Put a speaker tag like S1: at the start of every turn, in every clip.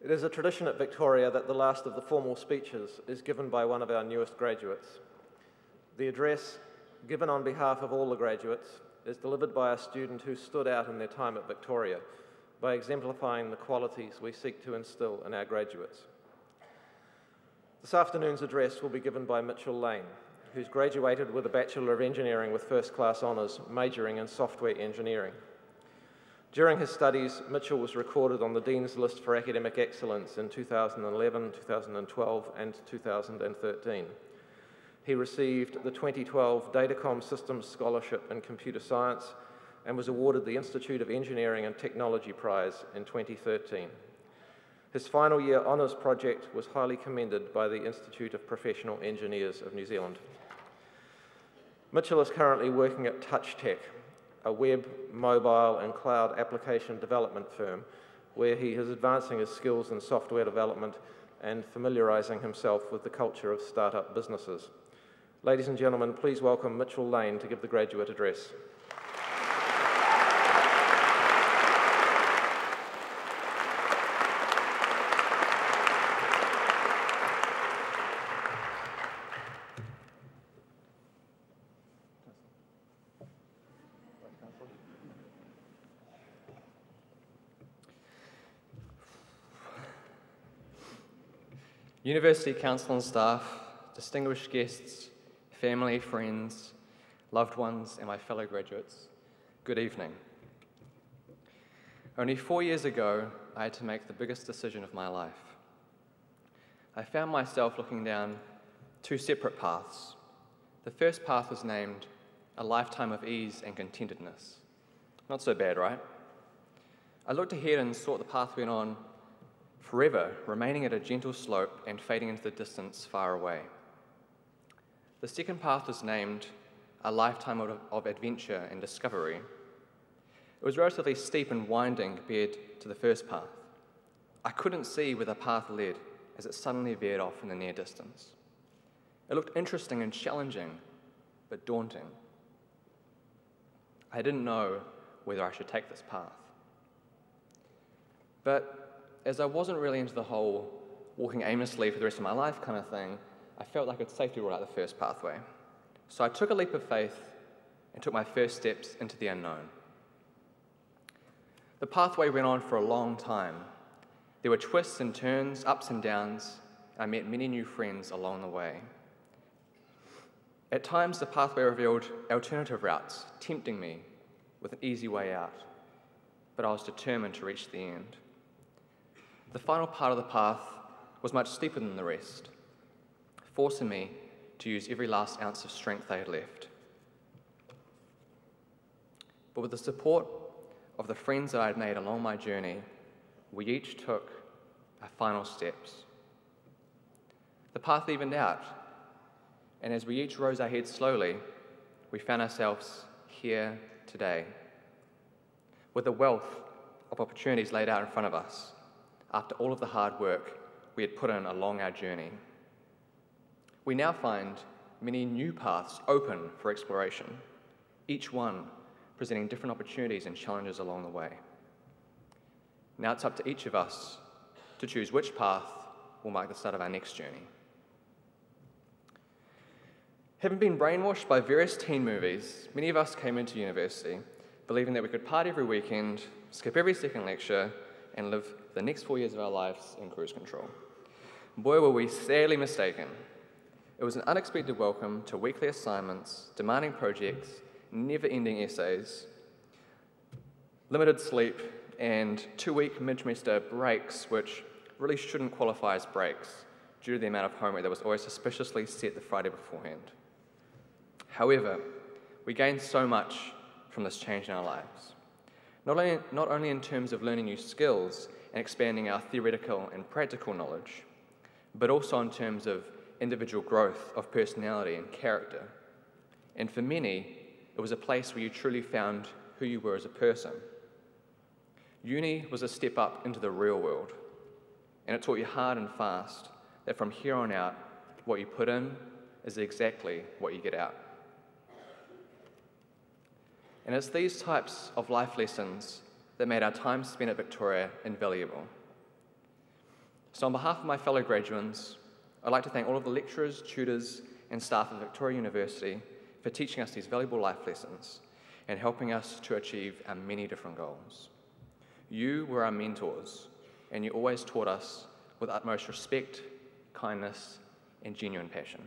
S1: It is a tradition at Victoria that the last of the formal speeches is given by one of our newest graduates. The address, given on behalf of all the graduates, is delivered by a student who stood out in their time at Victoria by exemplifying the qualities we seek to instill in our graduates. This afternoon's address will be given by Mitchell Lane, who's graduated with a Bachelor of Engineering with first-class honours, majoring in software engineering. During his studies, Mitchell was recorded on the Dean's List for Academic Excellence in 2011, 2012 and 2013. He received the 2012 Datacom Systems Scholarship in Computer Science and was awarded the Institute of Engineering and Technology Prize in 2013. His final year honours project was highly commended by the Institute of Professional Engineers of New Zealand. Mitchell is currently working at Touchtech, a web, mobile and cloud application development firm where he is advancing his skills in software development and familiarising himself with the culture of startup businesses. Ladies and gentlemen, please welcome Mitchell Lane to give the graduate address.
S2: University Council and staff, distinguished guests, family, friends, loved ones, and my fellow graduates, good evening. Only 4 years ago, I had to make the biggest decision of my life. I found myself looking down two separate paths. The first path was named a lifetime of ease and contentedness. Not so bad, right? I looked ahead and saw the path went on forever, remaining at a gentle slope and fading into the distance far away. The second path was named a lifetime of adventure and discovery. It was relatively steep and winding compared to the first path. I couldn't see where the path led as it suddenly veered off in the near distance. It looked interesting and challenging, but daunting. I didn't know whether I should take this path. But as I wasn't really into the whole walking aimlessly for the rest of my life kind of thing, I felt like I could safely rule out the first pathway. So I took a leap of faith and took my first steps into the unknown. The pathway went on for a long time. There were twists and turns, ups and downs, and I met many new friends along the way. At times, the pathway revealed alternative routes, tempting me with an easy way out, but I was determined to reach the end. The final part of the path was much steeper than the rest, forcing me to use every last ounce of strength I had left. But with the support of the friends that I had made along my journey, we each took our final steps. The path evened out, and as we each rose our heads slowly, we found ourselves here today, with a wealth of opportunities laid out in front of us, after all of the hard work we had put in along our journey. We now find many new paths open for exploration, each one presenting different opportunities and challenges along the way. Now it's up to each of us to choose which path will mark the start of our next journey. Having been brainwashed by various teen movies, many of us came into university believing that we could party every weekend, skip every second lecture, and live the next 4 years of our lives in cruise control. Boy, were we sadly mistaken. It was an unexpected welcome to weekly assignments, demanding projects, never-ending essays, limited sleep, and 2-week mid-semester breaks, which really shouldn't qualify as breaks due to the amount of homework that was always suspiciously set the Friday beforehand. However, we gained so much from this change in our lives. Not only in terms of learning new skills and expanding our theoretical and practical knowledge, but also in terms of individual growth of personality and character. And for many, it was a place where you truly found who you were as a person. Uni was a step up into the real world, and it taught you hard and fast that from here on out, what you put in is exactly what you get out. And it's these types of life lessons that made our time spent at Victoria invaluable. So on behalf of my fellow graduates, I'd like to thank all of the lecturers, tutors, and staff at Victoria University for teaching us these valuable life lessons and helping us to achieve our many different goals. You were our mentors, and you always taught us with utmost respect, kindness, and genuine passion.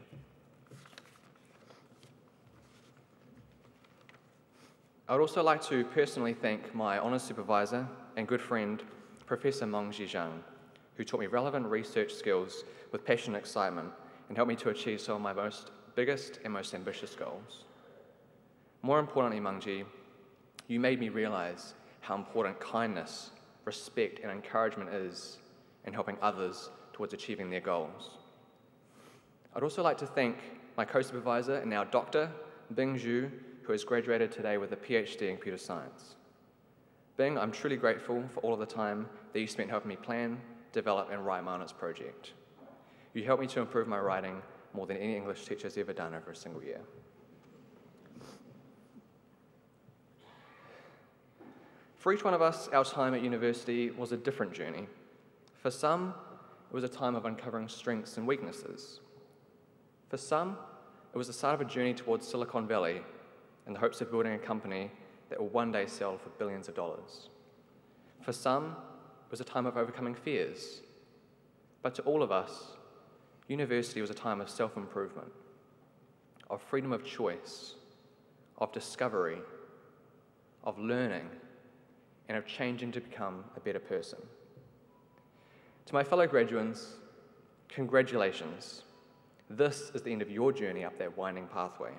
S2: I would also like to personally thank my honours supervisor and good friend, Professor Mongji Zhang, who taught me relevant research skills with passion and excitement and helped me to achieve some of my biggest and most ambitious goals. More importantly, Mongji, you made me realise how important kindness, respect, and encouragement is in helping others towards achieving their goals. I'd also like to thank my co-supervisor and now Dr. Bing Zhu, who has graduated today with a PhD in computer science. Bing, I'm truly grateful for all of the time that you spent helping me plan, develop, and write my honours project. You helped me to improve my writing more than any English teacher has ever done over a single year. For each one of us, our time at university was a different journey. For some, it was a time of uncovering strengths and weaknesses. For some, it was the start of a journey towards Silicon Valley in the hopes of building a company that will one day sell for billions of dollars. For some, it was a time of overcoming fears. But to all of us, university was a time of self-improvement, of freedom of choice, of discovery, of learning, and of changing to become a better person. To my fellow graduates, congratulations. This is the end of your journey up that winding pathway.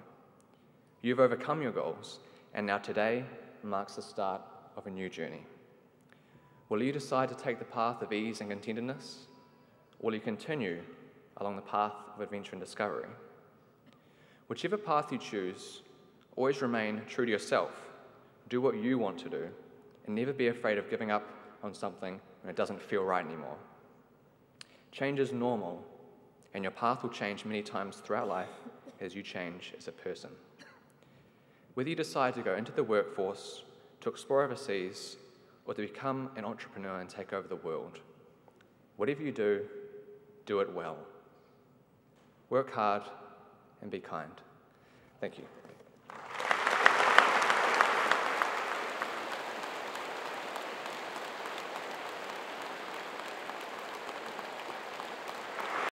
S2: You've overcome your goals, and now today marks the start of a new journey. Will you decide to take the path of ease and contentedness, or will you continue along the path of adventure and discovery? Whichever path you choose, always remain true to yourself. Do what you want to do, and never be afraid of giving up on something when it doesn't feel right anymore. Change is normal, and your path will change many times throughout life as you change as a person. Whether you decide to go into the workforce, to explore overseas, or to become an entrepreneur and take over the world, whatever you do, do it well. Work hard and be kind. Thank you.